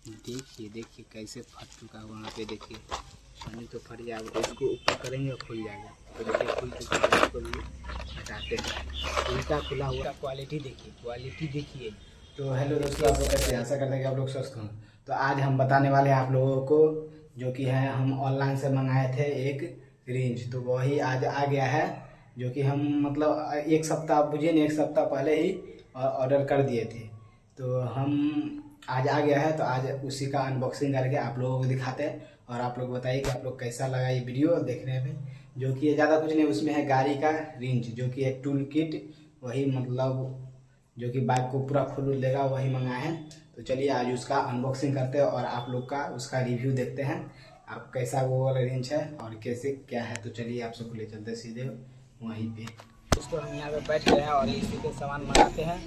देखिए देखिए कैसे फट चुका है वहाँ पे। देखिए पानी तो फट जाएगा, इसको ऊपर करेंगे खुल जाएगा। तो देखिए खुल चुका है, इसको भी हटाते हैं। उल्टा खुला हुआ क्वालिटी देखिए, क्वालिटी देखिए। तो हेलो दोस्तों, आप लोग कैसे हैं? आशा करते हैं कि आप लोग स्वस्थ हों। तो आज हम बताने वाले हैं आप लोगों को, जो कि है हम ऑनलाइन से मंगाए थे एक रेंज, तो वही आज आ गया है। जो कि हम मतलब एक सप्ताह, बुझिए नहीं, एक सप्ताह पहले ही ऑर्डर कर दिए थे। तो हम आज आ गया है, तो आज उसी का अनबॉक्सिंग करके आप लोगों को दिखाते हैं। और आप लोग बताइए कि आप लोग कैसा लगा ये वीडियो देखने में। जो कि ज़्यादा कुछ नहीं, उसमें है गाड़ी का रेंज, जो कि एक टूल किट, वही मतलब जो कि बाइक को पूरा खोल लेगा, वही मंगाए हैं। तो चलिए आज उसका अनबॉक्सिंग करते हैं और आप लोग का उसका रिव्यू देखते हैं, आप कैसा वो वाला रेंज है और कैसे क्या है। तो चलिए आप सबको ले चलते सीधे वहीं पे। इसको हम यहाँ पे बैठ गए हैं और इसी पे सामान मंगाते हैं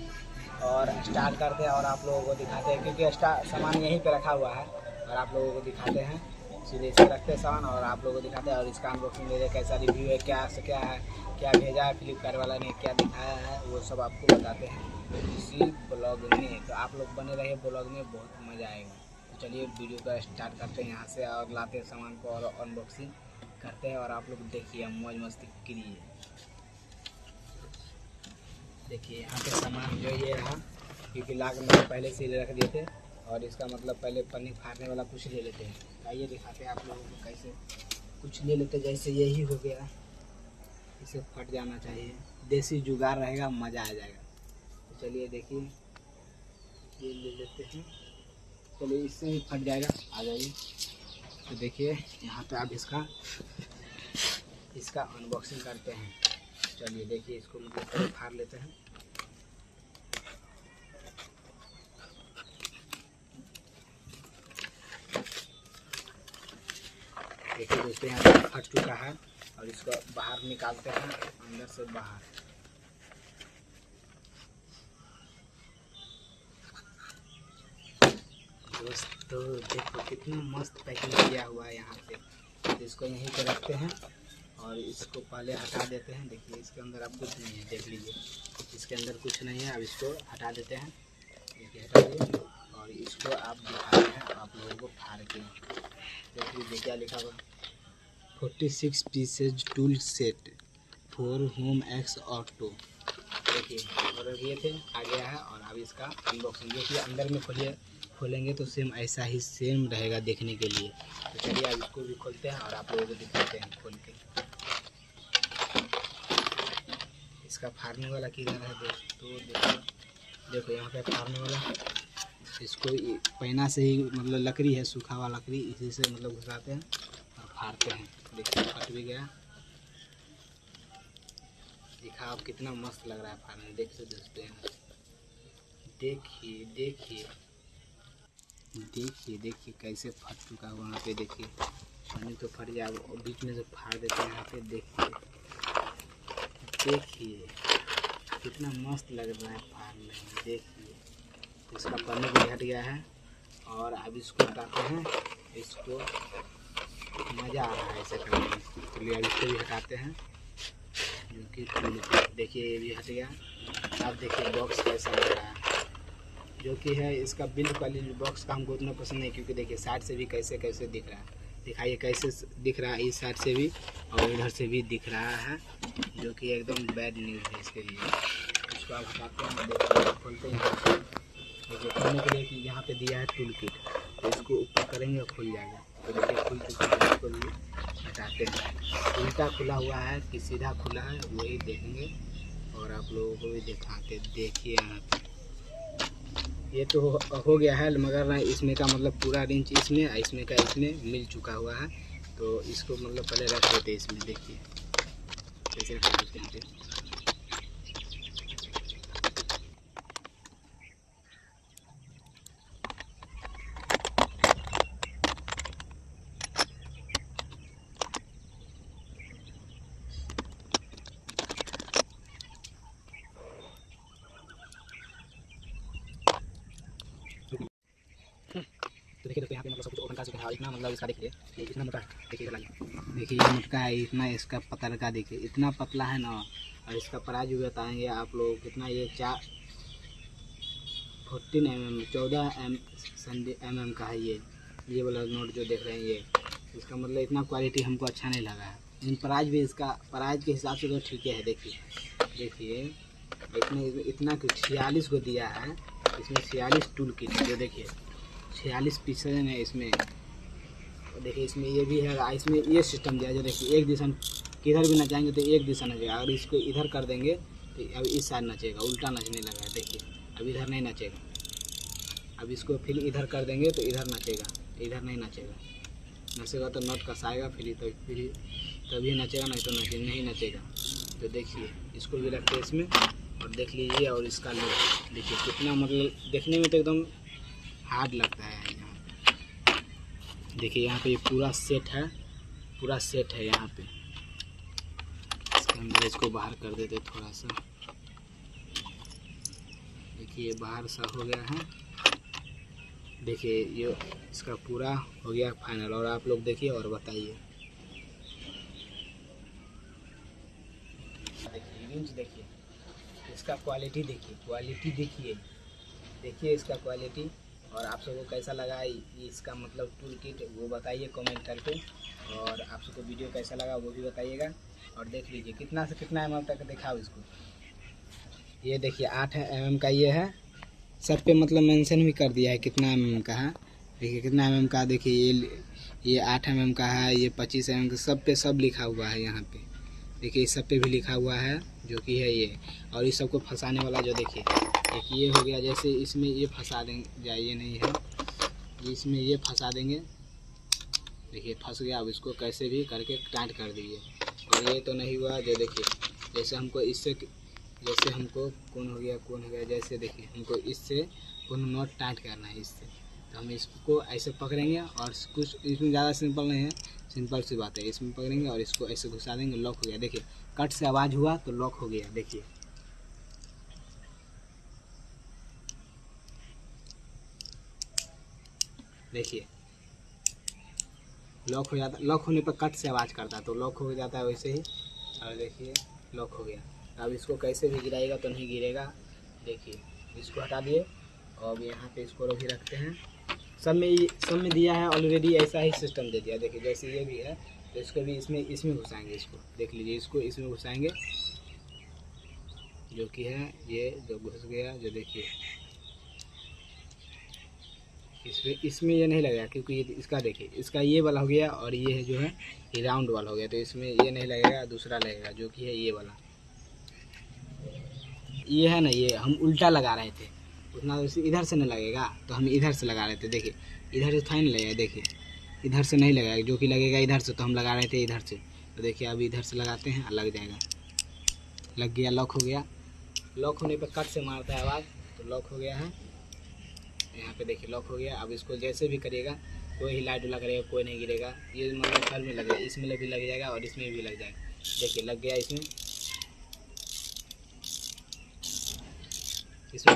और स्टार्ट करते हैं और आप लोगों को दिखाते हैं, क्योंकि सामान यहीं पे रखा हुआ है और आप लोगों को दिखाते हैं। सीधे इसे रखते हैं सामान और आप लोगों को दिखाते हैं और इसका अनबॉक्सिंग दे, कैसा रिव्यू है, क्या से क्या है, क्या भेजा है फ्लिपकार्ट वाला ने, क्या दिखाया है, वो सब आपको बताते हैं इसी ब्लॉग में। तो आप लोग बने रहिए ब्लॉग में, बहुत मज़ा आएगा। तो चलिए वीडियो का स्टार्ट करते हैं यहाँ से और लाते हैं सामान को और अनबॉक्सिंग करते हैं और आप लोग देखिए मौज मस्ती करिए। देखिए यहाँ पे सामान जो ये रहा, क्योंकि लाग में पहले से रख दिए थे और इसका मतलब पहले पन्नी फाड़ने वाला कुछ ले लेते हैं। आइए दिखाते हैं आप लोगों को कैसे कुछ ले लेते हैं। जैसे यही हो गया, इसे फट जाना चाहिए, देसी जुगाड़ रहेगा, मज़ा आ जाएगा। तो चलिए देखिए ये ले लेते हैं, चलिए इससे ही फट जाएगा, आ जाइए। तो देखिए यहाँ पे आप इसका अनबॉक्सिंग करते हैं। चलिए देखिए इसको मतलब पहले फाड़ लेते हैं। देखिए दोस्तों यहाँ पे फट चुका है और इसको बाहर निकालते हैं, अंदर से बाहर। दोस्तों देखो कितना मस्त पैकिंग किया हुआ है यहाँ पे। तो इसको यहीं पे रखते हैं और इसको पहले हटा देते हैं। देखिए इसके अंदर अब कुछ नहीं है, देख लीजिए इसके अंदर कुछ नहीं है। अब इसको हटा देते हैं, देखिए हटा दिए और इसको आप दिखाते हैं आप लोगों को फाड़ के। देख लीजिए क्या लिखा हुआ, 46 pieces tool set for home x auto. देखिए ऑर्डर किए थे, आ गया है और अब इसका अनबॉक्सिंग देखिए। अंदर में खोलेंगे तो सेम ऐसा ही सेम रहेगा देखने के लिए। तो चलिए अब इसको भी खोलते हैं और आप लोगों को दिखाते हैं खोल के। इसका फाड़ने वाला किधर है दोस्तों, देखो यहाँ पे फाड़ने वाला, इसको पैना से ही मतलब लकड़ी है, सूखा हुआ लकड़ी, इसी से मतलब घुसाते हैं और फाड़ते हैं। देखिए फट भी गया, दिखा अब कितना मस्त लग रहा है फाड़ने, देखिए दोस्तों यहाँ देखिए देखिए देखिए देखिए कैसे फट चुका है वहाँ पे। देखिए पानी तो फट जाएगा और बीच में से फाड़ देते हैं यहाँ पे। देखिए देखिए कितना मस्त लग रहा है फाड़ने में। देखिए इसका पन्नी भी हट गया है और अब इसको हटाते हैं, इसको मज़ा आ रहा है ऐसे करने में। चलिए अब इसको भी हटाते हैं, जो कि देखिए ये भी हट गया। अब देखिए बॉक्स कैसा लग रहा है, जो कि है इसका बिल्ड क्वालिटी बॉक्स का हमको उतना पसंद नहीं, क्योंकि देखिए साइड से भी कैसे कैसे दिख रहा है। दिखाइए कैसे दिख रहा है, इस साइड से भी और इधर से भी दिख रहा है, जो कि एकदम बैड न्यूज़ है इसके लिए। इसको आप हटाते हैं, देखिए खोलते हैं। देखिए खोलने के लिए कि यहाँ पे दिया है टूल किट, तो इसको ऊपर करेंगे और खुल जाएगा। तो देखिए खुल चुका है, इसको भी हटाते हैं। उल्टा खुला हुआ है कि सीधा खुला है वही देखेंगे और आप लोगों को भी दिखाते। देखिए यहाँ पे ये तो हो गया है, मगर ना इसमें का मतलब पूरा रेंज इसमें का इसमें मिल चुका हुआ है। तो इसको मतलब पहले रख देते इसमें। देखिए कैसे रख देते हैं। तो देखिए दोस्तों यहाँ पे मतलब सब कुछ ओपन कर चुके हैं। इतना मतलब इसका देखिए इतना मोटा है, देखिए देखिए ये मोटा है इतना, इसका पतला का देखिए इतना पतला है ना। और इसका प्राइस भी बताएंगे आप लोग कितना, ये 14 mm का है ये वाला नोट जो देख रहे हैं ये। इसका मतलब इतना क्वालिटी हमको अच्छा नहीं लगा है, लेकिन प्राइस भी इसका प्राइस के हिसाब से तो ठीक है। देखिए इतना कि 46 को दिया है, इसमें 46 टूल किट जो देखिए 46 पीस है इसमें। देखिए इसमें ये भी है, इसमें ये सिस्टम दिया जो देखिए एक दिशा किधर भी नचाएंगे तो एक दिशा नचेगा। अगर इसको इधर कर देंगे तो अब इस साइड नचेगा, उल्टा नचने लगा है। देखिए अब इधर नहीं नचेगा। अब इसको फिर इधर कर देंगे तो इधर नचेगा, इधर नहीं नचेगा तो नट कसाएगा फिर तभी नचेगा, नहीं तो नहीं नचेगा। तो देखिए इसको भी रखते हैं इसमें और देख लीजिए। और इसका लुक देखिए कितना मतलब देखने में तो एकदम हार्ड लगता है। देखिए यहाँ पे पूरा सेट है यहाँ पे। इसके अंदर इसको बाहर कर देते थोड़ा सा। देखिए बाहर सा हो गया है। देखिए ये इसका पूरा हो गया फाइनल। और आप लोग देखिए और बताइए। देखिए इसका क्वालिटी देखिए इसका क्वालिटी। और आप सबको कैसा लगा इसका मतलब टूल किट वो बताइए कमेंट करके। और आप सबको वीडियो कैसा लगा वो भी बताइएगा। और देख लीजिए कितना से कितना mm तक दिखाओ इसको। ये देखिए 8 mm का ये है, सब पे मतलब मेंशन भी कर दिया है कितना mm का है। देखिए कितना mm का, देखिए ये 8 mm का है, ये 25 mm का, सब पे सब लिखा हुआ है यहाँ पे। देखिए इस सब पे भी लिखा हुआ है जो कि है ये। और इस सबको फंसाने वाला जो देखिए एक ये हो गया, जैसे इसमें ये फंसा देंगे, ये नहीं है इसमें ये फंसा देंगे। देखिए फंस गया। अब इसको कैसे भी करके टाइट कर दीजिए। और ये तो नहीं हुआ जो देखिए जैसे हमको कौन हो गया जैसे देखिए हमको इससे कौन नॉट टाइट करना है इससे, तो हम इसको ऐसे पकड़ेंगे। और कुछ इसमें ज़्यादा सिंपल नहीं है, सिंपल सी बात है। इसमें पकड़ेंगे और इसको ऐसे घुसा देंगे, लॉक हो गया। देखिए कट से आवाज़ हुआ तो लॉक हो गया। देखिए लॉक होने पर कट से आवाज़ करता है तो लॉक हो जाता है वैसे ही। और देखिए लॉक हो गया। अब इसको कैसे भी गिराएगा तो नहीं गिरेगा। देखिए इसको हटा दिए और यहाँ पे इसको भी रखते हैं। सब में दिया है ऑलरेडी, ऐसा ही सिस्टम दे दिया। देखिए जैसे ये भी है तो इसको भी इसमें घुसाएंगे। इसको देख लीजिए, इसको इसमें घुसाएंगे जो कि है ये जो घुस गया जो देखिए इसमें ये नहीं लगेगा क्योंकि ये इसका देखिए इसका ये वाला हो गया और ये है जो है ये राउंड वाला हो गया। तो इसमें ये नहीं लगेगा, दूसरा लगेगा जो कि है ये वाला। ये है ना, ये हम उल्टा लगा रहे थे, उतना इधर से नहीं लगेगा तो हम इधर से लगा रहे थे। देखिए इधर से था नहीं लगेगा, देखिए इधर से नहीं लगेगा जो कि लगेगा इधर से, तो हम लगा रहे थे इधर से। तो देखिए अभी इधर से लगाते हैं, लग जाएगा। लग गया, लॉक हो गया। लॉक होने पर कट से मारता है आवाज़ तो लॉक हो गया है। यहाँ पे देखिए लॉक हो गया। अब इसको जैसे भी करिएगा कोई हिला डुला करेगा कोई नहीं गिरेगा। ये मतलब घर में लगेगा, इसमें भी लग जाएगा और इसमें भी लग जाएगा। देखिए लग गया, इसमें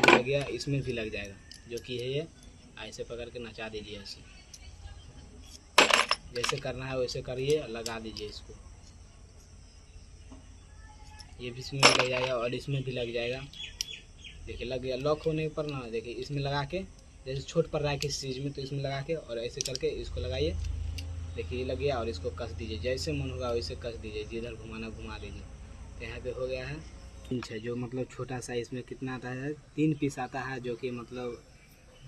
भी लग गया, इसमें भी लग जाएगा जो कि है ये। ऐसे पकड़ के नचा दीजिए, ऐसे जैसे करना है वैसे करिए और लगा दीजिए इसको। ये भी इसमें भी लग जाएगा और इसमें भी लग जाएगा। देखिए लग गया। लॉक होने पर ना देखिए इसमें लगा के जैसे छोट पड़ रहा है किसी चीज़ में तो इसमें लगा के और ऐसे करके इसको लगाइए। देखिए ये लग गया और इसको कस दीजिए, जैसे मन होगा वैसे कस दीजिए, जिधर घुमाना घुमा दीजिए। तो यहाँ पे हो गया है। इंच है जो मतलब छोटा सा, इसमें कितना आता है 3 पीस आता है जो कि मतलब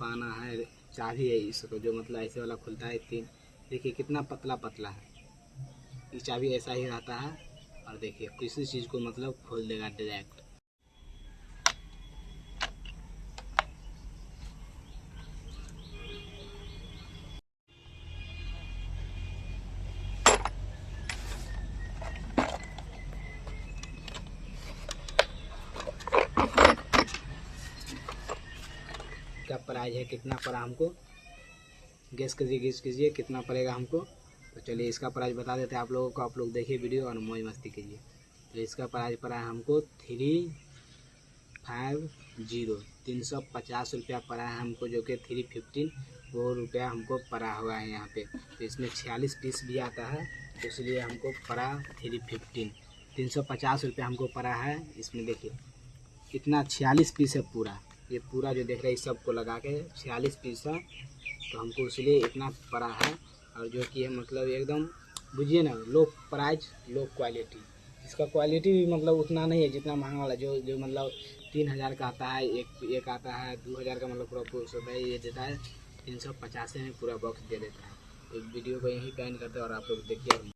पाना है, चाबी है इसको जो मतलब ऐसे वाला खुलता है 3। देखिए कितना पतला है, ये चाबी ऐसा ही रहता है। और देखिए किसी चीज़ को मतलब खोल देगा डायरेक्ट। क्या प्राइस है, कितना पड़ा हमको, गेस कीजिए कितना पड़ेगा हमको। तो चलिए इसका प्राइस बता देते हैं आप लोगों को। आप लोग देखिए वीडियो और मौज मस्ती कीजिए। तो इसका प्राइस पड़ा है हमको 350 रुपया पड़ा है हमको, जो कि 315 वो रुपया हमको पड़ा हुआ है यहाँ पे। तो इसमें 46 पीस भी आता है तो इसलिए हमको पड़ा 350 रुपया हमको पड़ा है इसमें। देखिए कितना 46 पीस है पूरा। ये पूरा जो देख रहे हैं सबको लगा के 46 पीस है, तो हमको इसलिए इतना पड़ा है। और जो कि है मतलब एकदम बुझिए ना, लो प्राइस लो क्वालिटी। इसका क्वालिटी भी मतलब उतना नहीं है जितना महंगा वाला, जो मतलब 3000 का आता है, एक आता है 2000 का, मतलब पूरा पूरा होता है। ये देता है 350 में पूरा बॉक्स दे देता है। तो वीडियो को यहीं पे एंड करते हैं और आप लोग देखिए।